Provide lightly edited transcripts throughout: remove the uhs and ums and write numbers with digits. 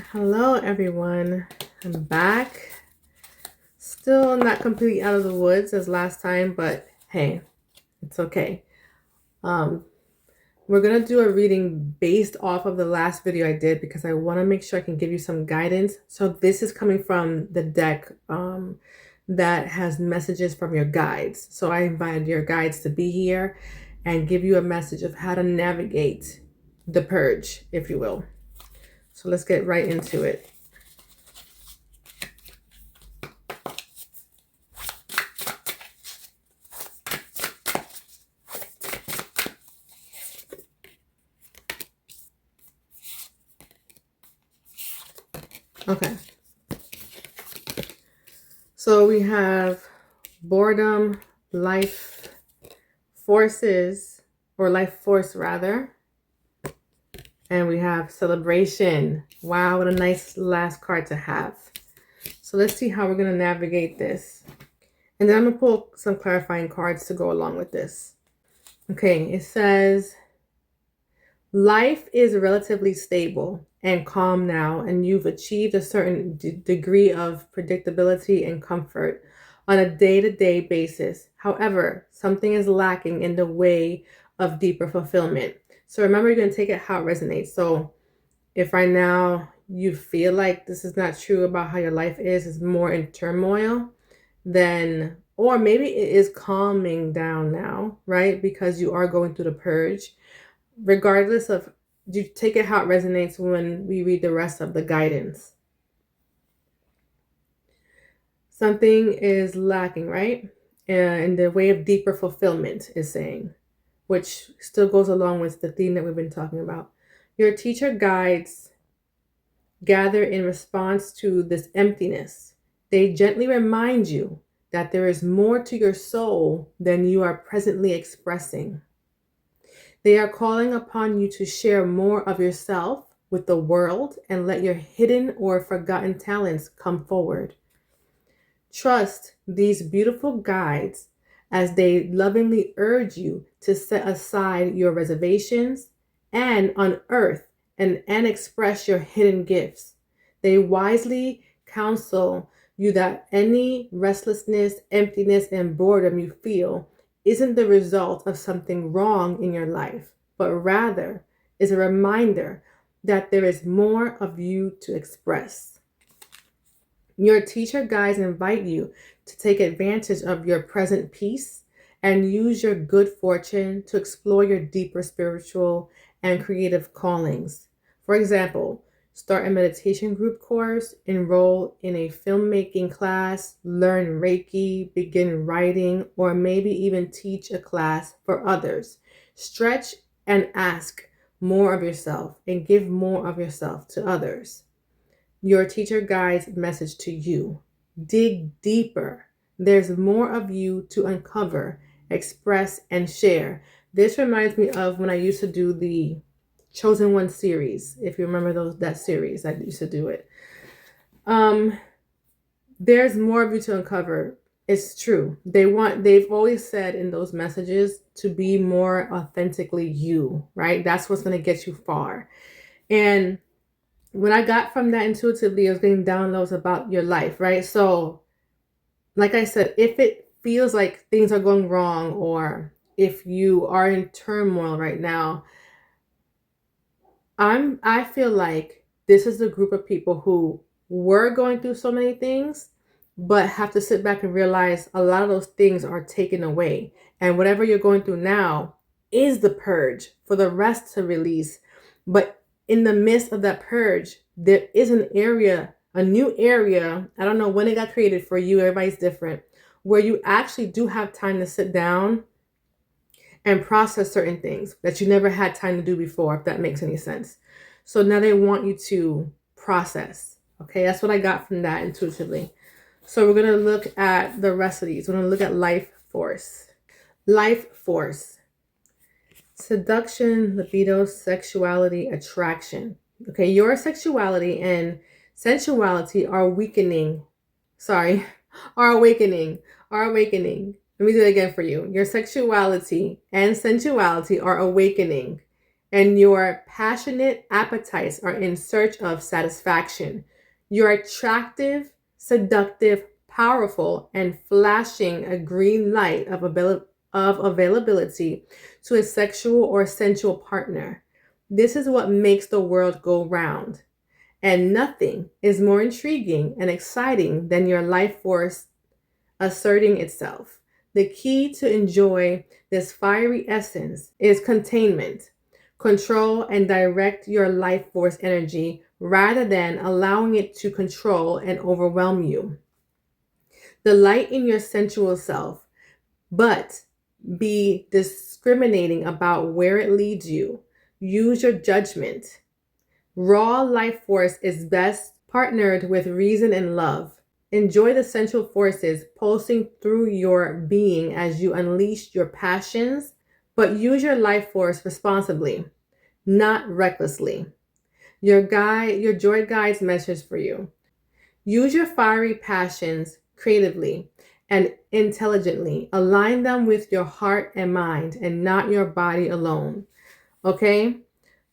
Hello, everyone. I'm back. Still not completely out of the woods as last time, but hey, it's okay. Um, we're gonna do a reading based off of the last video I did because I want to make sure I can give you some guidance. So this is coming from the deck that has messages from your guides. So I invited your guides to be here and give you a message of how to navigate the purge, if you will. So let's get right into it. Okay. So we have boredom, life forces, or life force rather. And we have celebration. Wow, what a nice last card to have. So let's see how we're going to navigate this. And then I'm going to pull some clarifying cards to go along with this. Okay, it says, life is relatively stable and calm now, and you've achieved a certain degree of predictability and comfort on a day-to-day basis. However, something is lacking in the way of deeper fulfillment. So remember, you're going to take it how it resonates. So if right now you feel like this is not true about how your life is, it's more in turmoil, then, or maybe it is calming down now, right? Because you are going through the purge. Regardless of, you take it how it resonates when we read the rest of the guidance. Something is lacking, right? And the way of deeper fulfillment is saying, which still goes along with the theme that we've been talking about. Your teacher guides gather in response to this emptiness. They gently remind you that there is more to your soul than you are presently expressing. They are calling upon you to share more of yourself with the world and let your hidden or forgotten talents come forward. Trust these beautiful guides as they lovingly urge you to set aside your reservations and unearth and express your hidden gifts. They wisely counsel you that any restlessness, emptiness, and boredom you feel isn't the result of something wrong in your life, but rather is a reminder that there is more of you to express. Your teacher guides invite you to take advantage of your present peace and use your good fortune to explore your deeper spiritual and creative callings. For example, start a meditation group course, enroll in a filmmaking class, learn Reiki, begin writing, or maybe even teach a class for others. Stretch and ask more of yourself and give more of yourself to others. Your teacher guides message to you. Dig deeper. There's more of you to uncover, express, and share. This reminds me of when I used to do the Chosen One series. If you remember that series, I used to do it. There's more of you to uncover. It's true. They've always said in those messages to be more authentically you, right? That's what's going to get you far. And when I got from that intuitively, I was getting downloads about your life, right? So, like I said, if it feels like things are going wrong or if you are in turmoil right now, I feel like this is a group of people who were going through so many things, but have to sit back and realize a lot of those things are taken away. And whatever you're going through now is the purge for the rest to release. But in the midst of that purge, there is an area, a new area. I don't know when it got created for you. Everybody's different, where you actually do have time to sit down and process certain things that you never had time to do before, if that makes any sense. So now they want you to process. Okay, that's what I got from that intuitively. So we're going to look at the rest of these. We're going to look at life force. Life force. Seduction, libido, sexuality, attraction. Okay, your sexuality and sensuality are weakening. Are awakening. Let me do it again for you. Your sexuality and sensuality are awakening, and your passionate appetites are in search of satisfaction. You're attractive, seductive, powerful, and flashing a green light of availability to a sexual or sensual partner. This is what makes the world go round. And nothing is more intriguing and exciting than your life force asserting itself. The key to enjoy this fiery essence is containment. Control and direct your life force energy rather than allowing it to control and overwhelm you. The light in your sensual self, but be discriminating about where it leads you. Use your judgment. Raw life force is best partnered with reason and love. Enjoy the sensual forces pulsing through your being as you unleash your passions, but use your life force responsibly, not recklessly. Your joy guide's message for you. Use your fiery passions creatively and intelligently. Align them with your heart and mind and not your body alone. Okay?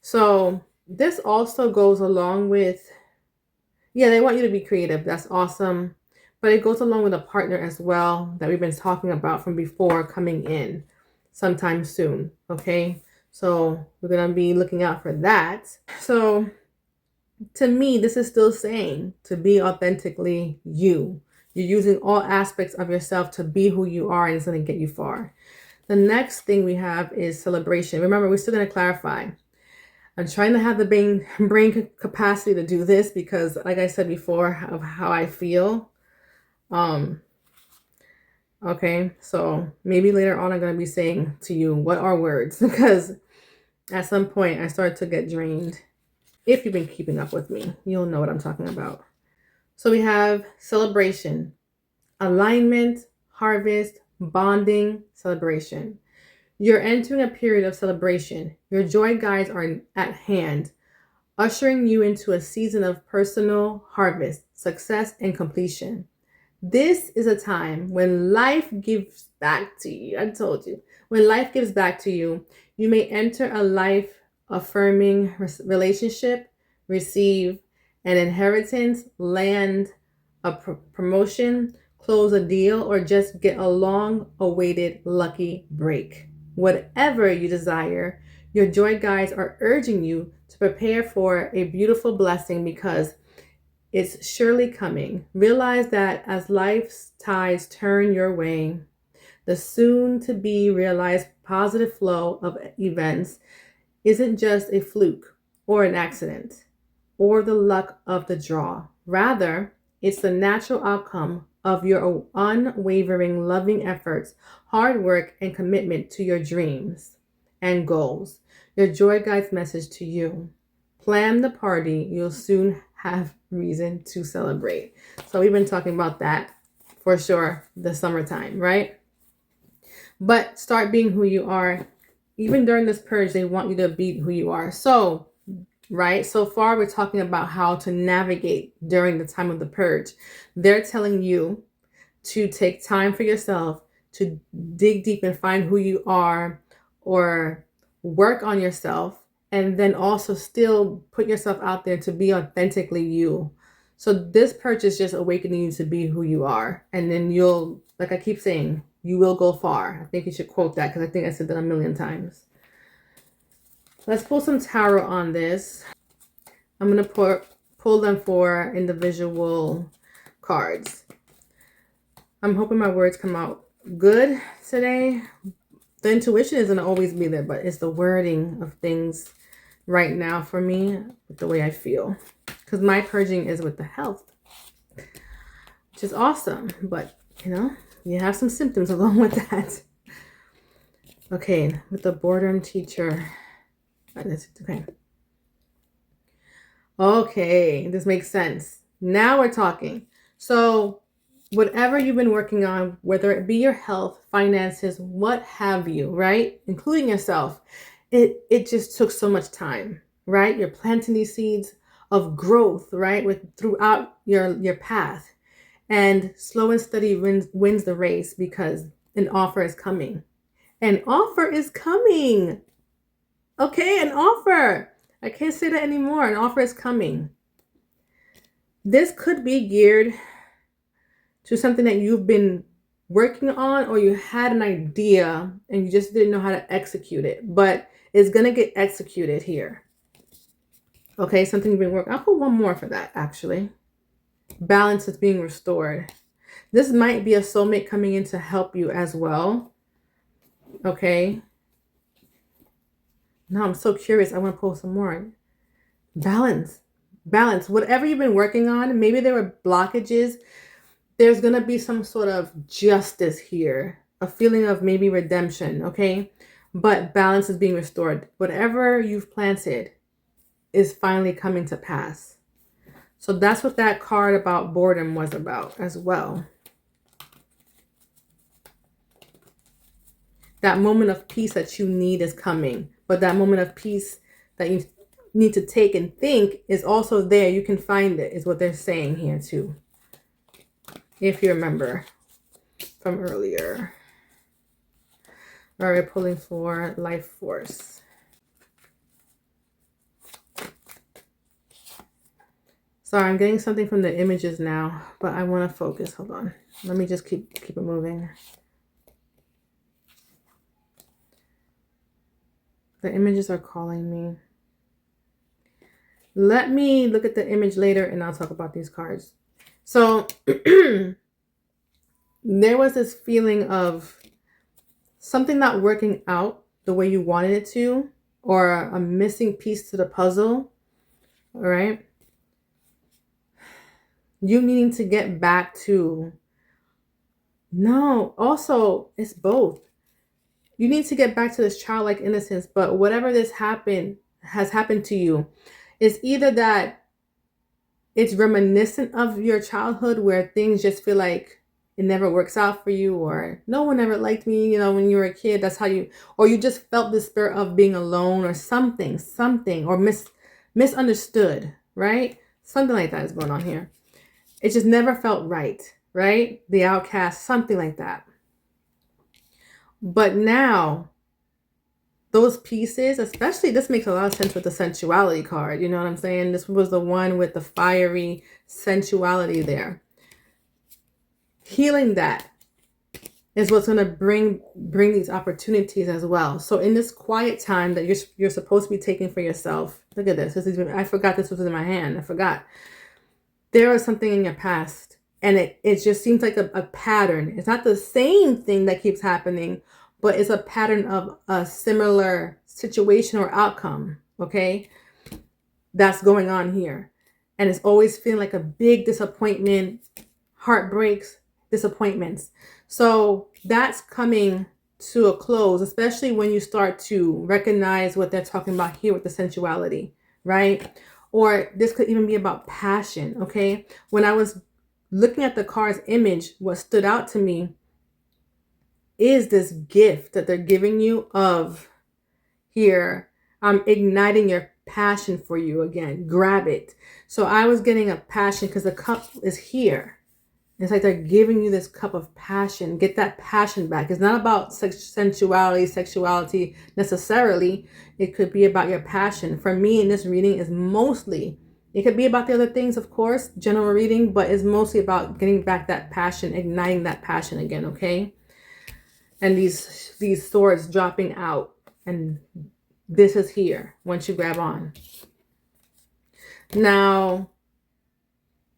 So this also goes along with, yeah, they want you to be creative. That's awesome. But it goes along with a partner as well that we've been talking about from before coming in sometime soon. Okay? So we're going to be looking out for that. So to me, this is still saying to be authentically you. You're using all aspects of yourself to be who you are, and it's going to get you far. The next thing we have is celebration. Remember, we're still going to clarify. I'm trying to have the brain capacity to do this because, like I said before, of how I feel. Okay, so maybe later on I'm going to be saying to you, what are words? Because at some point I started to get drained. If you've been keeping up with me, you'll know what I'm talking about. So we have celebration, alignment, harvest, bonding, celebration. You're entering a period of celebration. Your joy guides are at hand, ushering you into a season of personal harvest, success, and completion. This is a time when life gives back to you. I told you. When life gives back to you, you may enter a life affirming relationship, receive an inheritance, land a promotion, close a deal, or just get a long awaited lucky break. Whatever you desire, your joy guides are urging you to prepare for a beautiful blessing because it's surely coming. Realize that as life's tides turn your way, the soon to be realized positive flow of events isn't just a fluke or an accident or the luck of the draw. Rather, it's the natural outcome of your unwavering loving efforts, hard work, and commitment to your dreams and goals. Your joy guide's message to you. Plan the party. You'll soon have reason to celebrate. So we've been talking about that for sure, the summertime, right? But start being who you are. Even during this purge, they want you to be who you are. So, right? So far, we're talking about how to navigate during the time of the purge. They're telling you to take time for yourself, to dig deep and find who you are or work on yourself, and then also still put yourself out there to be authentically you. So this purge is just awakening you to be who you are. And then you'll, like I keep saying, you will go far. I think you should quote that because I think I said that a million times. Let's pull some tarot on this. I'm going to pull them for individual cards. I'm hoping my words come out good today. The intuition is going to always be there, but it's the wording of things right now for me with the way I feel. Because my purging is with the health, which is awesome. But, you have some symptoms along with that. Okay, with the boredom teacher. Okay. Okay, this makes sense. Now we're talking. So whatever you've been working on, whether it be your health, finances, what have you, right? Including yourself, it just took so much time, right? You're planting these seeds of growth, right? Throughout your path. And slow and steady wins the race because an offer is coming. An offer is coming. Okay, an offer. I can't say that anymore. An offer is coming. This could be geared to something that you've been working on, or you had an idea and you just didn't know how to execute it, but it's going to get executed here. Okay, something you've been working. I'll put one more for that, actually. Balance is being restored. This might be a soulmate coming in to help you as well. Okay. Now I'm so curious. I want to pull some more. Balance. Balance. Whatever you've been working on, maybe there were blockages. There's going to be some sort of justice here. A feeling of maybe redemption. Okay. But balance is being restored. Whatever you've planted is finally coming to pass. So that's what that card about boredom was about as well. That moment of peace that you need is coming. But that moment of peace that you need to take and think is also there. You can find it, is what they're saying here too. If you remember from earlier. All right, we're pulling for life force. Sorry, I'm getting something from the images now, but I want to focus. Hold on. Let me just keep it moving. The images are calling me. Let me look at the image later and I'll talk about these cards. So there was this feeling of something not working out the way you wanted it to, or a missing piece to the puzzle. All right. You needing to get back to, no, also it's both. You need to get back to this childlike innocence, but whatever has happened to you, it's either that it's reminiscent of your childhood where things just feel like it never works out for you, or no one ever liked me, when you were a kid. That's how or you just felt the spirit of being alone, or something, or misunderstood, right? Something like that is going on here. It just never felt right? The outcast, something like that. But now, those pieces, especially, this makes a lot of sense with the sensuality card. You know what I'm saying? This was the one with the fiery sensuality there. Healing that is what's going to bring these opportunities as well. So in this quiet time that you're supposed to be taking for yourself, look at this. I forgot this was in my hand. I forgot. There was something in your past, and it just seems like a pattern. It's not the same thing that keeps happening, but it's a pattern of a similar situation or outcome, okay, that's going on here. And it's always feeling like a big disappointment, heartbreaks, disappointments. So that's coming to a close, especially when you start to recognize what they're talking about here with the sensuality, right? Or this could even be about passion, okay? When I was looking at the card's image, what stood out to me is this gift that they're giving you of here. I'm igniting your passion for you again. Grab it. So I was getting a passion because the cup is here. It's like they're giving you this cup of passion. Get that passion back. It's not about sensuality, sexuality necessarily. It could be about your passion. For me, in this reading, is mostly, it could be about the other things, of course, general reading, but it's mostly about getting back that passion, igniting that passion again, okay? And these swords dropping out, and this is here once you grab on. Now,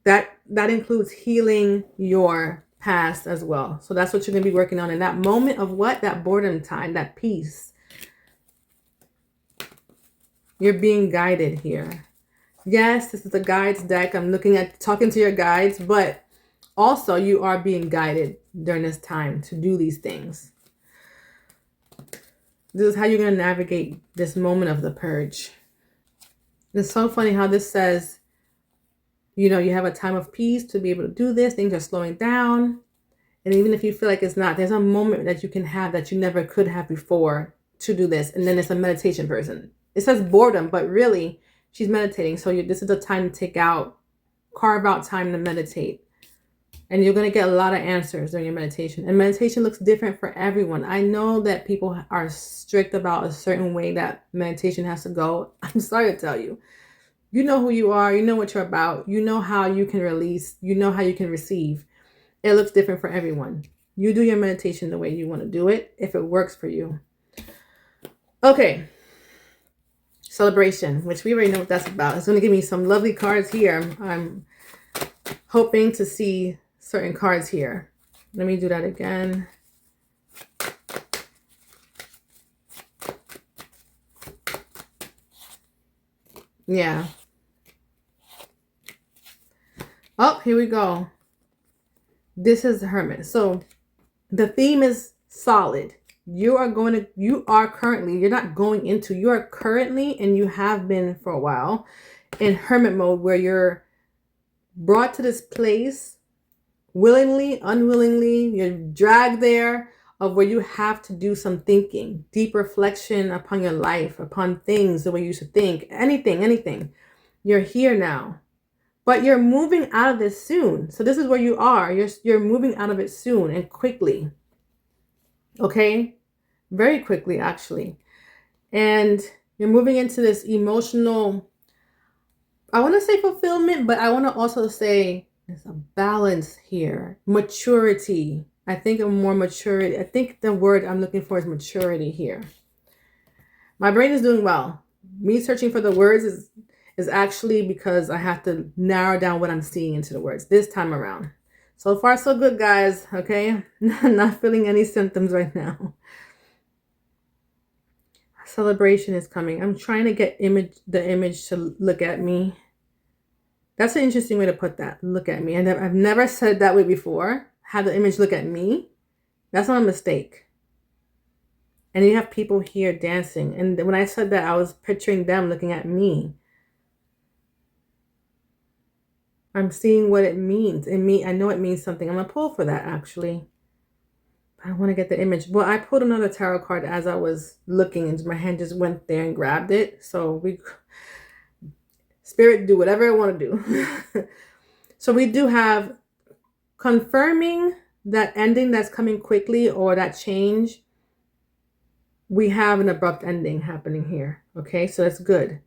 that includes healing your past as well. So that's what you're going to be working on in that moment of what? That boredom time, that peace. You're being guided here. Yes, this is the guides deck. I'm talking to your guides, but also you are being guided during this time to do these things. This is how you're going to navigate this moment of the purge. It's so funny how this says, you have a time of peace to be able to do this. Things are slowing down. And even if you feel like it's not, there's a moment that you can have that you never could have before to do this. And then it's a meditation person. It says boredom, but really she's meditating. So this is a time to carve out time to meditate And you're going to get a lot of answers during your meditation. And meditation looks different for everyone. I know that people are strict about a certain way that meditation has to go. I'm sorry to tell you. You know who you are. You know what you're about. You know how you can release. You know how you can receive. It looks different for everyone. You do your meditation the way you want to do it, if it works for you. Okay. Celebration, which we already know what that's about. It's going to give me some lovely cards here. I'm hoping to see certain cards here. Let me do that again. Yeah. Oh, here we go. This is the Hermit. So the theme is solid. You are currently, and you have been for a while in hermit mode, where you're brought to this place willingly, unwillingly, you're dragged there, of where you have to do some thinking, deep reflection upon your life, upon things, the way you used to think, anything. You're here now, but you're moving out of this soon. So this is where you are. You're moving out of it soon and quickly. Okay? Very quickly, actually. And you're moving into this emotional, I want to say fulfillment, but I want to also say there's a balance here. Maturity. I think more maturity. I think the word I'm looking for is maturity here. My brain is doing well. Me searching for the words is actually because I have to narrow down what I'm seeing into the words this time around. So far, so good, guys. Okay? Not feeling any symptoms right now. Celebration is coming. I'm trying to get the image to look at me. That's an interesting way to put that. Look at me. I've never said it that way before. Have the image look at me. That's not a mistake. And you have people here dancing. And when I said that, I was picturing them looking at me. I'm seeing what it means. I know it means something. I'm going to pull for that, actually. I want to get the image. Well, I pulled another tarot card as I was looking, and my hand just went there and grabbed it. So Spirit, do whatever I want to do. So we do have confirming that ending that's coming quickly, or that change. We have an abrupt ending happening here. Okay, so that's good.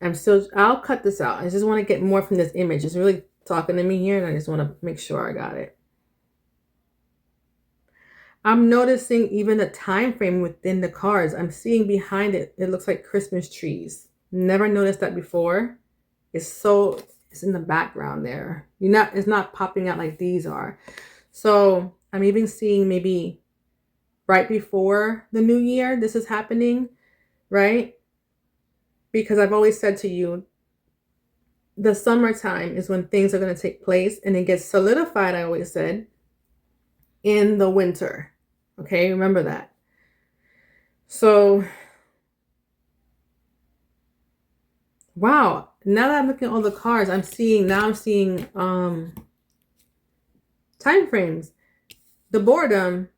I'll cut this out. I just want to get more from this image. It's really talking to me here, and I just want to make sure I got it. I'm noticing even the time frame within the cards. I'm seeing behind it, it looks like Christmas trees. Never noticed that before. It's in the background there. It's not popping out like these are. So I'm even seeing maybe right before the new year this is happening, right? Because I've always said to you, the summertime is when things are going to take place, and it gets solidified, I always said, in the winter. Okay, remember that. So, wow. Now that I'm looking at all the cards, I'm seeing time frames. The boredom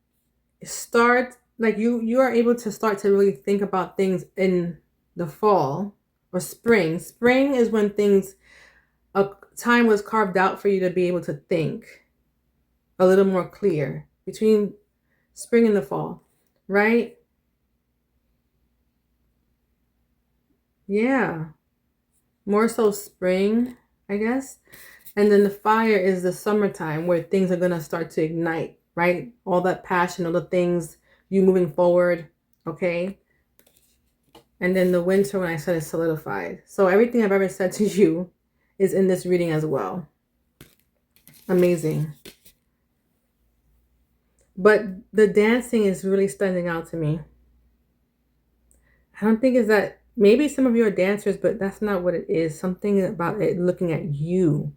starts, like you are able to start to really think about things in the fall or spring. Spring is when a time was carved out for you to be able to think a little more clear, between spring and the fall, right? Yeah. More so spring, I guess. And then the fire is the summertime, where things are going to start to ignite, right? All that passion, all the things, you moving forward, okay? And then the winter, when I said it's solidified. So everything I've ever said to you is in this reading as well. Amazing. But the dancing is really standing out to me. I don't think it's that, maybe some of you are dancers, but that's not what it is. Something about it looking at you.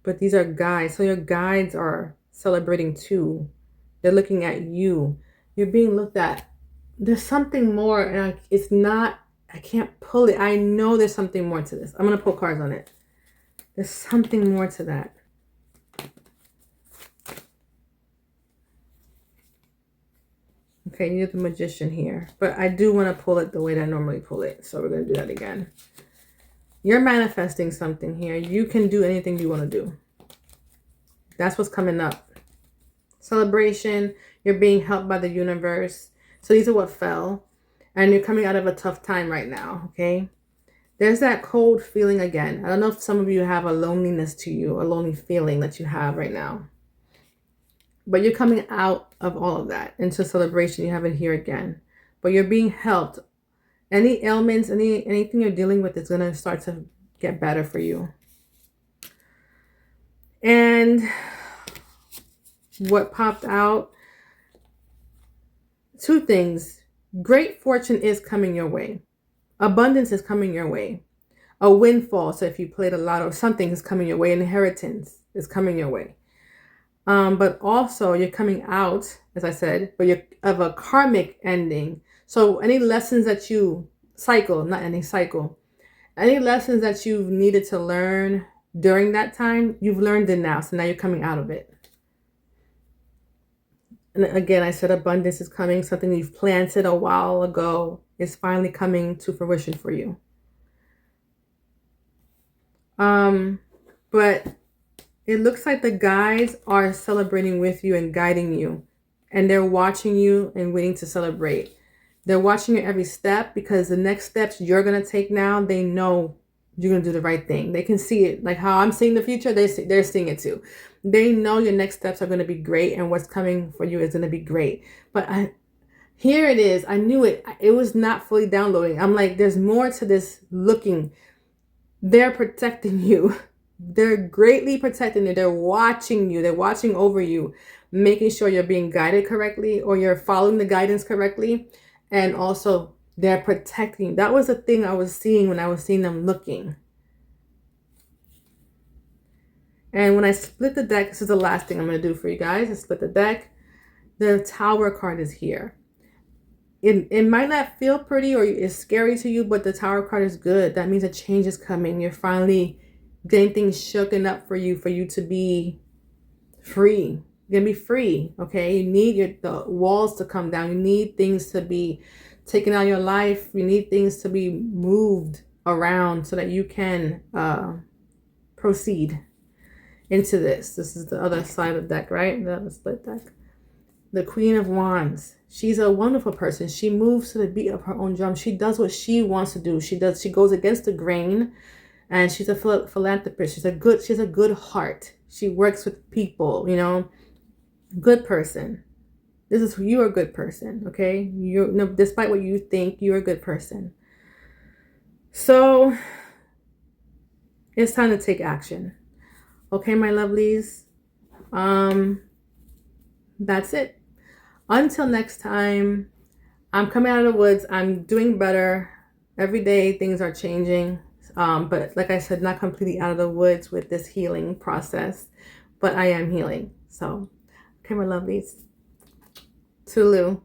But these are guides. So your guides are celebrating too. They're looking at you. You're being looked at. There's something more, and I can't pull it. I know there's something more to this. I'm going to pull cards on it. There's something more to that. Okay, you're the Magician here. But I do want to pull it the way that I normally pull it. So we're going to do that again. You're manifesting something here. You can do anything you want to do. That's what's coming up. Celebration. You're being helped by the universe. So these are what fell. And you're coming out of a tough time right now, okay? There's that cold feeling again. I don't know if some of you have a loneliness to you, a lonely feeling that you have right now. But you're coming out of all of that into celebration. You have it here again. But you're being helped. Any ailments, anything you're dealing with is going to start to get better for you. And what popped out? Two things. Great fortune is coming your way. Abundance is coming your way. A windfall. So if you played a lot or something is coming your way. Inheritance is coming your way. But also you're coming out, as I said, but you're of a karmic ending. So any lessons that you any lessons that you've needed to learn during that time, you've learned it now. So now you're coming out of it. And again, I said abundance is coming. Something you've planted a while ago is finally coming to fruition for you. But it looks like the guides are celebrating with you and guiding you. And they're watching you and waiting to celebrate. They're watching your every step because the next steps you're going to take now, they know you're going to do the right thing. They can see it. Like how I'm seeing the future, they're seeing it too. They know your next steps are going to be great and what's coming for you is going to be great. But here it is. I knew it. It was not fully downloading. I'm like, there's more to this looking. They're protecting you. They're greatly protecting you. They're watching you. They're watching over you, making sure you're being guided correctly or you're following the guidance correctly. And also they're protecting. That was the thing I was seeing when I was seeing them looking. And when I split the deck, this is the last thing I'm going to do for you guys. I split the deck. The Tower card is here. It might not feel pretty or it's scary to you, but the Tower card is good. That means a change is coming. You're finally getting things shooken up for you to be free. You're going to be free, okay? You need the walls to come down. You need things to be taken out of your life. You need things to be moved around so that you can proceed into this. This is the other side of the deck, right? The split deck. The Queen of Wands. She's a wonderful person. She moves to the beat of her own drum. She does what she wants to do. She goes against the grain, and she's a philanthropist. She has a good heart. She works with people, good person. You are a good person, okay? Despite what you think, you're a good person. So it's time to take action. Okay, my lovelies. That's it. Until next time, I'm coming out of the woods. I'm doing better. Every day things are changing. But like I said, not completely out of the woods with this healing process, but I am healing. So, okay, my lovelies. Tulu.